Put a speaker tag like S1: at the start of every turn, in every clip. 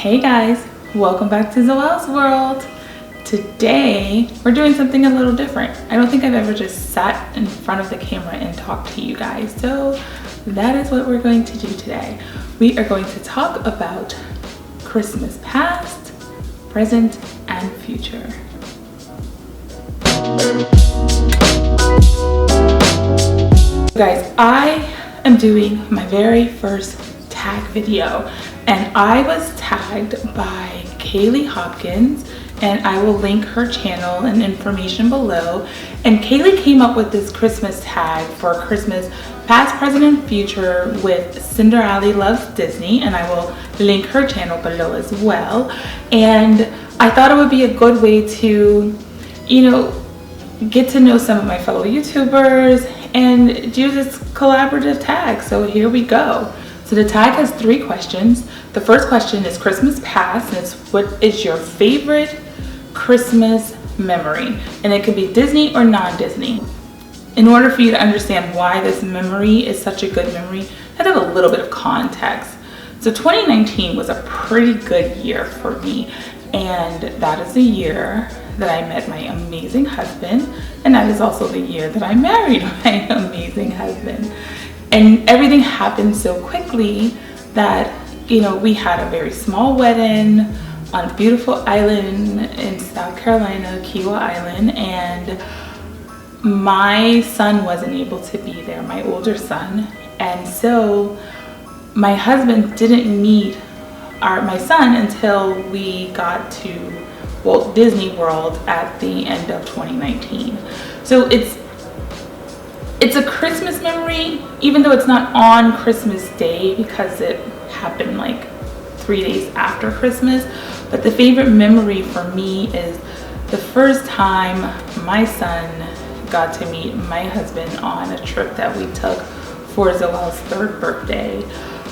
S1: Hey guys, welcome back to Zoel's World. Today we're doing something a little different. I don't think I've ever just sat in front of the camera and talked to you guys, so that is what we're going to do today. We are going to talk about Christmas past, present, and future. Guys, I am doing my very first tag video, and I was tagged by Kaylee Hopkins, and I will link her channel and information below. And Kaylee came up with this Christmas tag for Christmas past, present, and future with Cinderella Loves Disney, and I will link her channel below as well. And I thought it would be a good way to, get to know some of my fellow YouTubers and do this collaborative tag. So here we go. So the tag has 3 questions. The first question is Christmas past, and it's what is your favorite Christmas memory? And it could be Disney or non-Disney. In order for you to understand why this memory is such a good memory, I have a little bit of context. So 2019 was a pretty good year for me, and that is the year that I met my amazing husband, and that is also the year that I married my amazing husband. And everything happened so quickly that, we had a very small wedding on a beautiful island in South Carolina, Kiwa Island, and my son wasn't able to be there, my older son. And so my husband didn't meet my son until we got to Walt Disney World at the end of 2019. So it's a Christmas memory, even though it's not on Christmas Day because it happened like 3 days after Christmas. But the favorite memory for me is the first time my son got to meet my husband on a trip that we took for Zoel's 3rd birthday.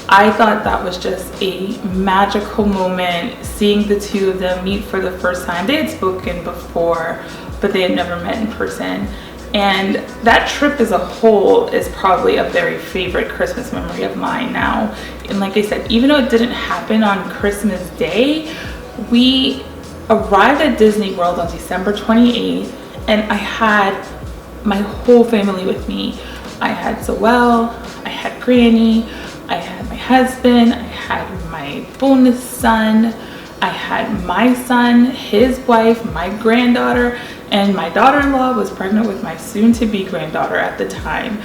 S1: I thought that was just a magical moment, seeing the two of them meet for the first time. They had spoken before, but they had never met in person. And that trip as a whole is probably a very favorite Christmas memory of mine now. And like I said, even though it didn't happen on Christmas Day, we arrived at Disney World on December 28th, and I had my whole family with me. I had Zoel, I had Granny, I had my husband, I had my bonus son, I had my son, his wife, my granddaughter, and my daughter-in-law was pregnant with my soon-to-be granddaughter at the time.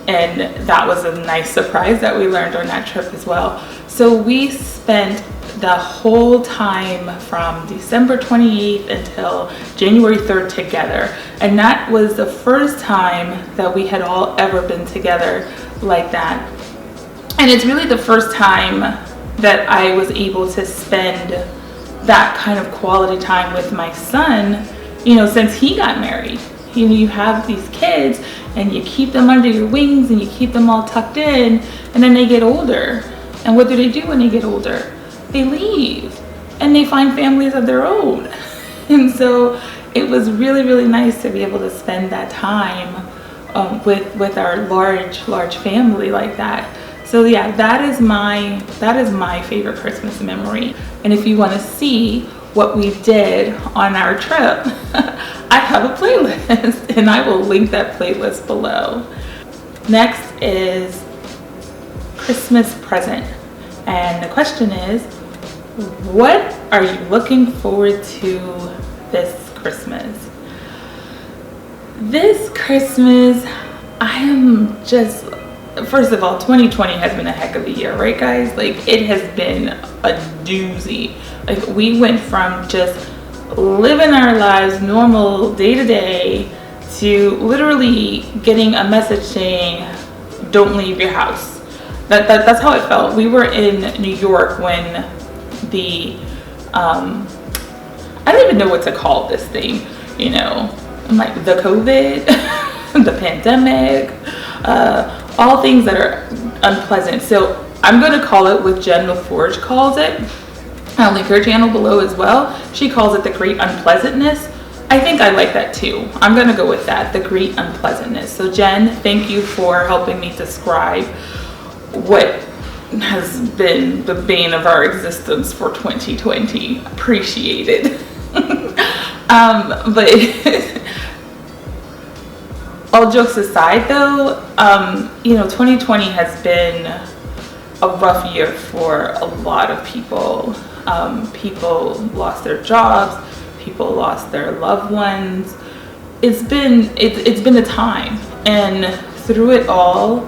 S1: And that was a nice surprise that we learned on that trip as well. So we spent the whole time from December 28th until January 3rd together. And that was the first time that we had all ever been together like that. And it's really the first time that I was able to spend that kind of quality time with my son, since he got married. You have these kids and you keep them under your wings and you keep them all tucked in, and then they get older. And what do they do when they get older? They leave and they find families of their own. And so it was really, really nice to be able to spend that time with our large family like that. So yeah, that is my favorite Christmas memory. And if you want to see what we did on our trip, I have a playlist, and I will link that playlist below. Next is Christmas present. And the question is, what are you looking forward to this Christmas? This Christmas, I am just, first of all, 2020 has been a heck of a year, right guys? Like, it has been a doozy. Like, we went from just living our lives normal day to day to literally getting a message saying, don't leave your house. That's how it felt. We were in New York when I don't even know what to call this thing, I'm like, the COVID, the pandemic, all things that are unpleasant. So I'm going to call it what Jen LaForge calls it. I'll link her channel below as well. She calls it the great unpleasantness. I think I like that too. I'm going to go with that, the great unpleasantness. So Jen, thank you for helping me describe what has been the bane of our existence for 2020. Appreciate it. But all jokes aside though, 2020 has been a rough year for a lot of people. People lost their jobs, people lost their loved ones. It's been a time, and through it all,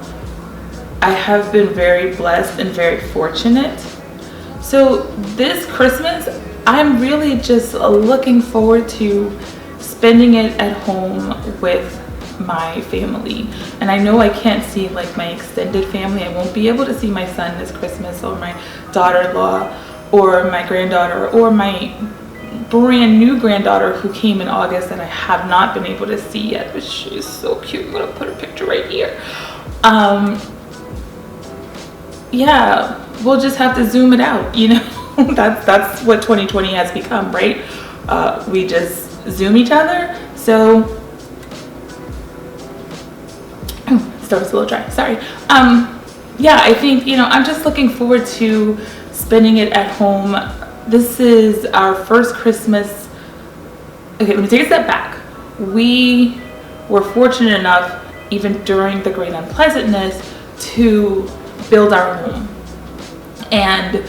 S1: I have been very blessed and very fortunate. So this Christmas, I'm really just looking forward to spending it at home with my family. And I know I can't see like my extended family. I won't be able to see my son this Christmas, or my daughter-in-law, or my granddaughter, or my brand new granddaughter who came in August that I have not been able to see yet, but she's so cute. I'm gonna put her picture right here. Yeah, we'll just have to zoom it out, that's what 2020 has become, right? We just zoom each other. So throat's a little dry, sorry. Yeah, I think, I'm just looking forward to spending it at home. This is our first Christmas. Okay, let me take a step back. We were fortunate enough, even during the great unpleasantness, to build our home. And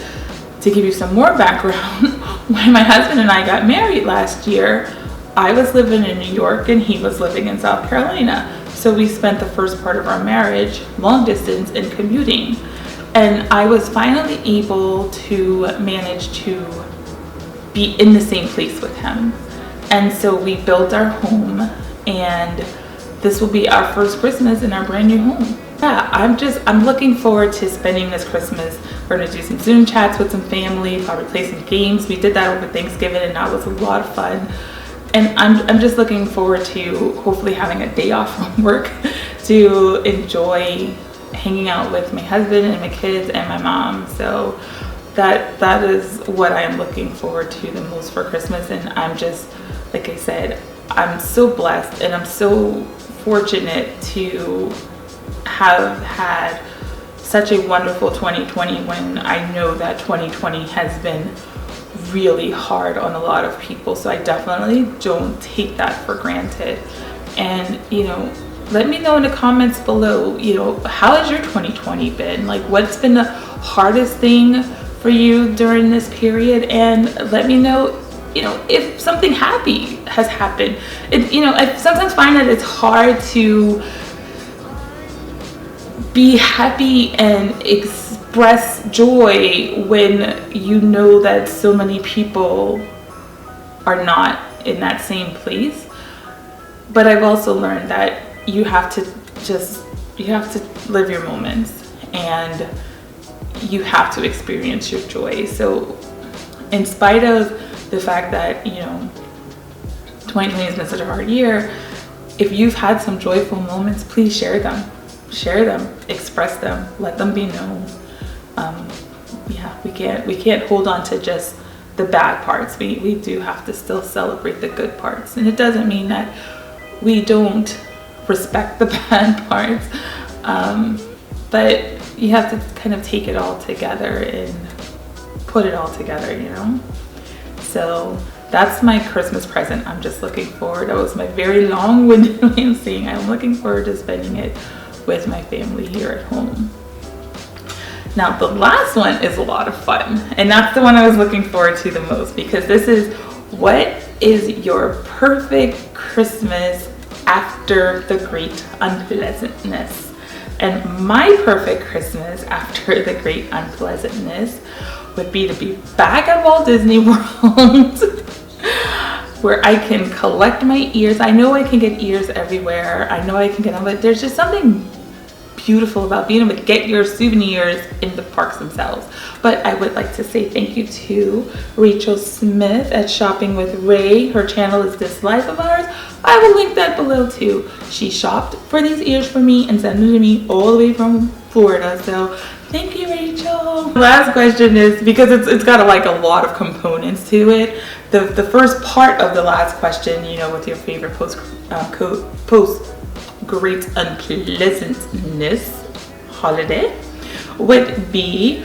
S1: to give you some more background, when my husband and I got married last year, I was living in New York and he was living in South Carolina. So we spent the first part of our marriage long distance and commuting. And I was finally able to manage to be in the same place with him. And so we built our home, and this will be our first Christmas in our brand new home. Yeah, I'm looking forward to spending this Christmas. We're gonna do some Zoom chats with some family, probably play some games. We did that over Thanksgiving and that was a lot of fun. And I'm just looking forward to hopefully having a day off from work to enjoy hanging out with my husband and my kids and my mom. So that is what I am looking forward to the most for Christmas. And I'm just, like I said, I'm so blessed and I'm so fortunate to have had such a wonderful 2020, when I know that 2020 has been really hard on a lot of people. So I definitely don't take that for granted. And let me know in the comments below, how has your 2020 been? Like, what's been the hardest thing for you during this period? And let me know, if something happy has happened. I sometimes find that it's hard to be happy and express joy when you know that so many people are not in that same place. But I've also learned that you have to live your moments, and you have to experience your joy. So in spite of the fact that 2020 has been such a hard year, if you've had some joyful moments, please share them, express them, let them be known. Yeah, we can't hold on to just the bad parts. We do have to still celebrate the good parts, and it doesn't mean that we don't respect the bad parts, but you have to kind of take it all together and put it all together, So that's my Christmas present. I'm just looking forward. That was my very long-winded way of saying I'm looking forward to spending it with my family here at home. Now the last one is a lot of fun, and that's the one I was looking forward to the most, because this is, what is your perfect Christmas after the great unpleasantness? And my perfect Christmas after the great unpleasantness would be to be back at Walt Disney World where I can collect my ears. I know I can get ears everywhere. I know I can get them, but there's just something beautiful about being able to get your souvenirs in the parks themselves. But I would like to say thank you to Rachel Smith at Shopping with Ray. Her channel is This Life of Ours. I will link that below too. She shopped for these ears for me and sent them to me all the way from Florida. So thank you, Rachel. Last question is, because it's got a lot of components to it. The first part of the last question, with your favorite post great unpleasantness holiday, would be,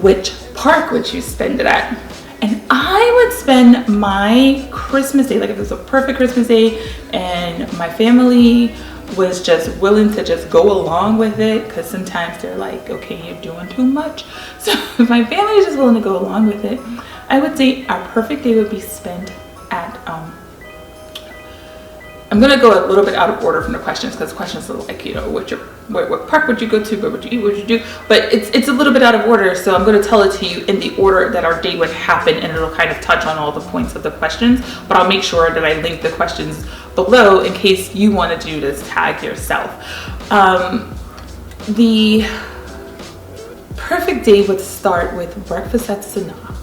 S1: which park would you spend it at? And I would spend my Christmas day, like if it was a perfect Christmas day and my family was just willing to just go along with it, because sometimes they're like, okay, you're doing too much. So if my family is just willing to go along with it, I would say our perfect day would be spent at, I'm gonna go a little bit out of order from the questions, because questions are like, you know, what park would you go to, what would you eat, what would you do? But it's a little bit out of order, so I'm gonna tell it to you in the order that our day would happen, and it'll kind of touch on all the points of the questions, but I'll make sure that I link the questions below in case you wanna do this tag yourself. The perfect day would start with breakfast at Sanaa.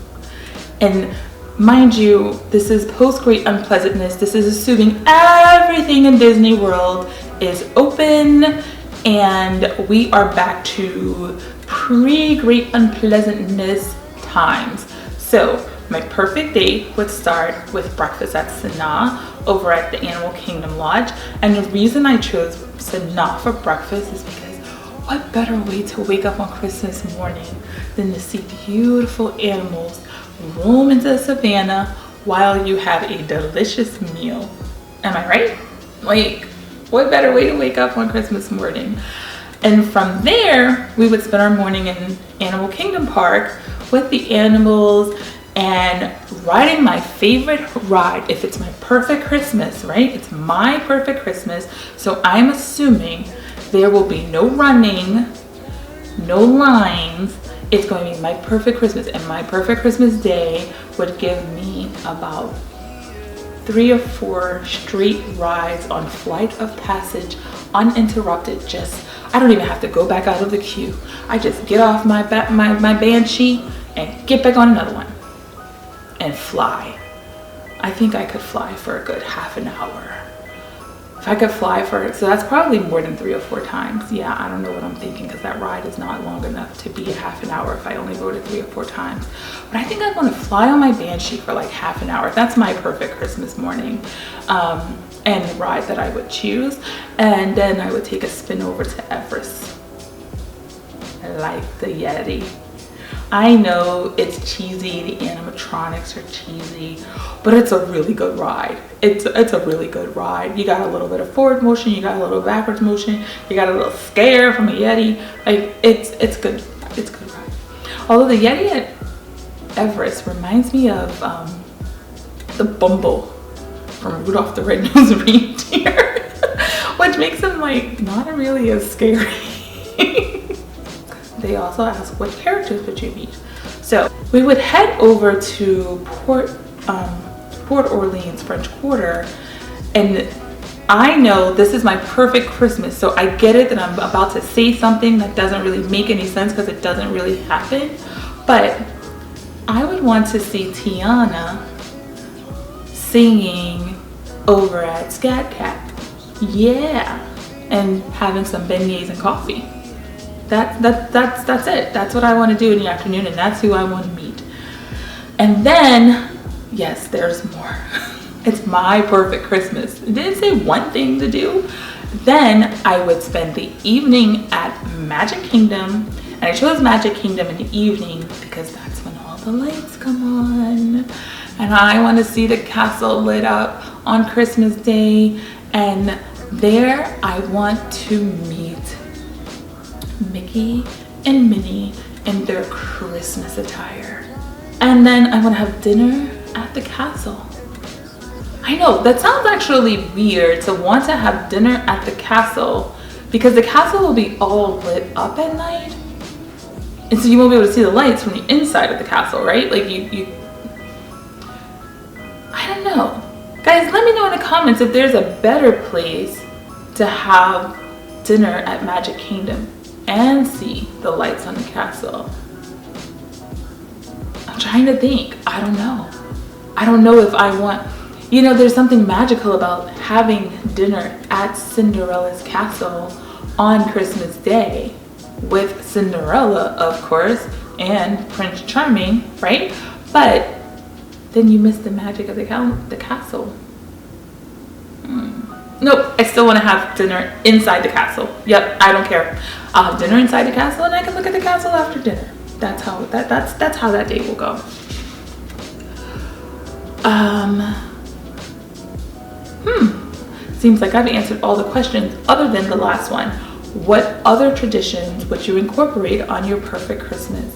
S1: And mind you, this is post Great Unpleasantness. This is assuming everything in Disney World is open and we are back to pre-Great Unpleasantness times. So my perfect day would start with breakfast at Sanaa over at the Animal Kingdom Lodge. And the reason I chose Sanaa for breakfast is because what better way to wake up on Christmas morning than to see beautiful animals roam into the savannah while you have a delicious meal. Am I right? Like, what better way to wake up on Christmas morning? And from there, we would spend our morning in Animal Kingdom Park with the animals and riding my favorite ride. If it's my perfect Christmas, right? It's my perfect Christmas. So I'm assuming there will be no running, no lines. It's going to be my perfect Christmas, and my perfect Christmas day would give me about 3 or 4 straight rides on Flight of Passage, uninterrupted. I don't even have to go back out of the queue. I just get off my Banshee and get back on another one and fly. I think I could fly for a good half an hour. If I could fly so that's probably more than 3 or 4 times. Yeah, I don't know what I'm thinking, because that ride is not long enough to be a half an hour if I only rode it 3 or 4 times. But I think I want to fly on my Banshee for like half an hour. That's my perfect Christmas morning and ride that I would choose. And then I would take a spin over to Everest. I like the Yeti. I know it's cheesy, the animatronics are cheesy, but it's a really good ride. It's a really good ride. You got a little bit of forward motion, you got a little backwards motion, you got a little scare from a Yeti. Like, it's good. It's a good ride. Although the Yeti at Everest reminds me of the Bumble from Rudolph the Red-Nosed Reindeer, which makes him like not really as scary. They also ask, what characters would you meet? So we would head over to Port Orleans French Quarter, and I know this is my perfect Christmas, so I get it that I'm about to say something that doesn't really make any sense because it doesn't really happen, but I would want to see Tiana singing over at Scat Cat. Yeah, and having some beignets and coffee. That's it. That's what I want to do in the afternoon, and that's who I want to meet. And then, yes, there's more. It's my perfect Christmas. It didn't say one thing to do. Then I would spend the evening at Magic Kingdom, and I chose Magic Kingdom in the evening because that's when all the lights come on, and I want to see the castle lit up on Christmas Day. And there I want to meet Mickey and Minnie in their Christmas attire. And then I want to have dinner at the castle. I know, that sounds actually weird to want to have dinner at the castle, because the castle will be all lit up at night. And so you won't be able to see the lights from the inside of the castle, right? Like you I don't know. Guys, let me know in the comments if there's a better place to have dinner at Magic Kingdom and see the lights on the castle. I'm trying to think. I don't know. I don't know if I want, you know, there's something magical about having dinner at Cinderella's castle on Christmas Day with Cinderella, of course, and Prince Charming, right? But then you miss the magic of the castle. Nope, I still want to have dinner inside the castle. Yep, I don't care. I'll have dinner inside the castle and I can look at the castle after dinner. That's how that date will go. Seems like I've answered all the questions other than the last one. What other traditions would you incorporate on your perfect Christmas?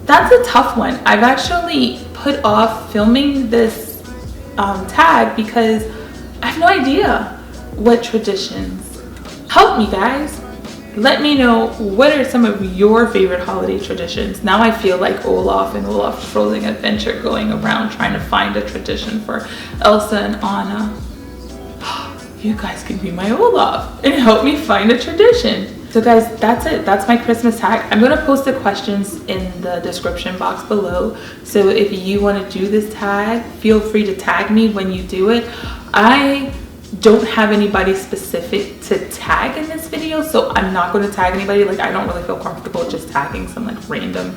S1: That's a tough one. I've actually put off filming this tag because I have no idea what traditions. Help me, guys. Let me know, what are some of your favorite holiday traditions? Now I feel like Olaf and Olaf's Frozen Adventure, going around trying to find a tradition for Elsa and Anna. You guys can be my Olaf and help me find a tradition. So guys, that's it. That's my Christmas tag. I'm going to post the questions in the description box below. So if you want to do this tag, feel free to tag me when you do it. I don't have anybody specific to tag in this video, so I'm not going to tag anybody. Like, I don't really feel comfortable just tagging some like random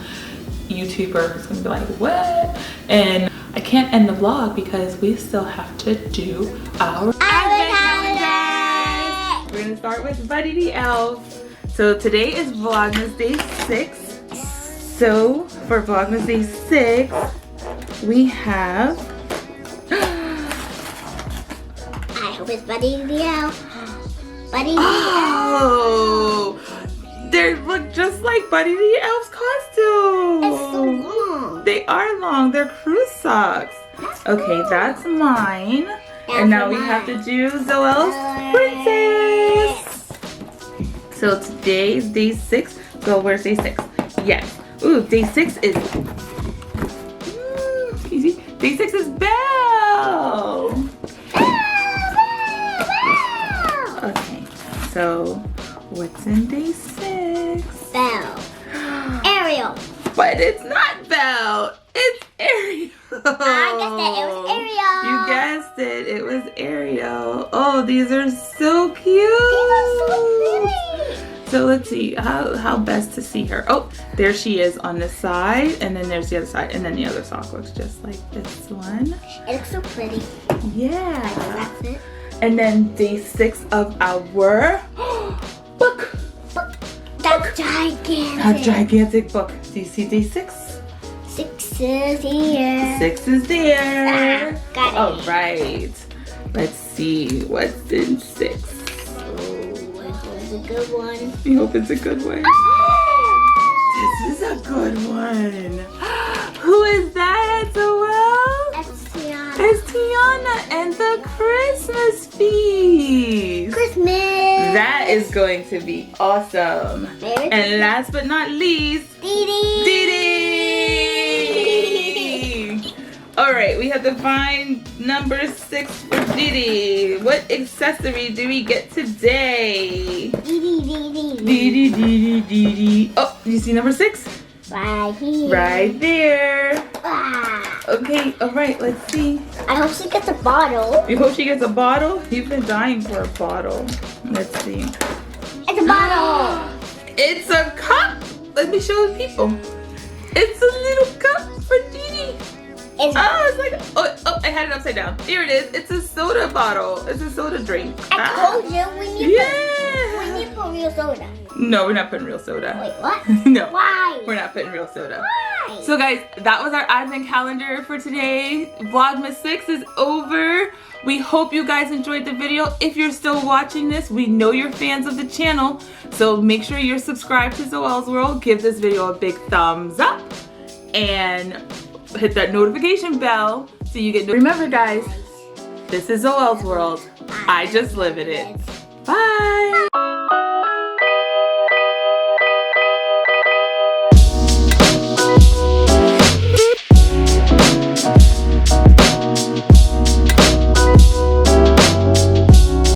S1: YouTuber who's going to be like, what? And I can't end the vlog because we still have to do our advent calendar. We're going to start with Buddy the Elf. So today is Vlogmas Day 6. So for Vlogmas Day 6, we have...
S2: I hope it's Buddy the Elf. Buddy the
S1: Elf. They look just like Buddy the Elf's costume.
S2: It's so long.
S1: They are long. They're cruise socks. Okay, that's mine. And now we have to do Zoel's princess. So today is day 6. So where's day 6? Yes. Ooh, day 6 is... easy. Day 6 is Belle. Okay, so what's in day 6?
S2: Belle. Ariel.
S1: But it's not Belle. It's Ariel.
S2: I guessed it. It was Ariel.
S1: You guessed it. It was Ariel. Oh, these are so cute.
S2: These are so pretty.
S1: So let's see how best to see her. Oh, there she is on the side, and then there's the other side, and then the other sock looks just like this one.
S2: It looks so pretty.
S1: Yeah.
S2: That's it.
S1: And then day 6 of our book.
S2: That's gigantic.
S1: A gigantic book. Do you see day 6?
S2: 6 is here.
S1: 6 is there.
S2: Got it.
S1: All right. Let's see what's in 6.
S2: Oh, I hope it's a good one.
S1: We hope it's a good one. This is a good one. Who is that, Zoel?
S2: That's Tiana.
S1: It's Tiana and the Christmas feast.
S2: Christmas.
S1: That is going to be awesome. And last but not least,
S2: Dee
S1: Dee. All right, we have to find number 6 for Dee. What accessory do we get today? Dee. Oh, you see number 6?
S2: Right here.
S1: Right there.
S2: Ah.
S1: Okay, all right, let's see.
S2: I hope she gets a bottle.
S1: You hope she gets a bottle? You've been dying for a bottle. Let's see.
S2: It's a bottle.
S1: It's a cup. Let me show the people. It's a little cup for Dee. It's like, oh, I had it upside down. Here it is. It's a soda bottle. It's a soda drink.
S2: I told you we need to put real soda.
S1: No, we're not putting real soda.
S2: Wait, what?
S1: No.
S2: Why?
S1: We're not putting real soda.
S2: Why?
S1: So guys, that was our advent calendar for today. Vlogmas 6 is over. We hope you guys enjoyed the video. If you're still watching this, we know you're fans of the channel. So make sure you're subscribed to Zoel's World. Give this video a big thumbs up. And hit that notification bell so you get Remember guys, this is Zoel's World. I just live in it. Bye.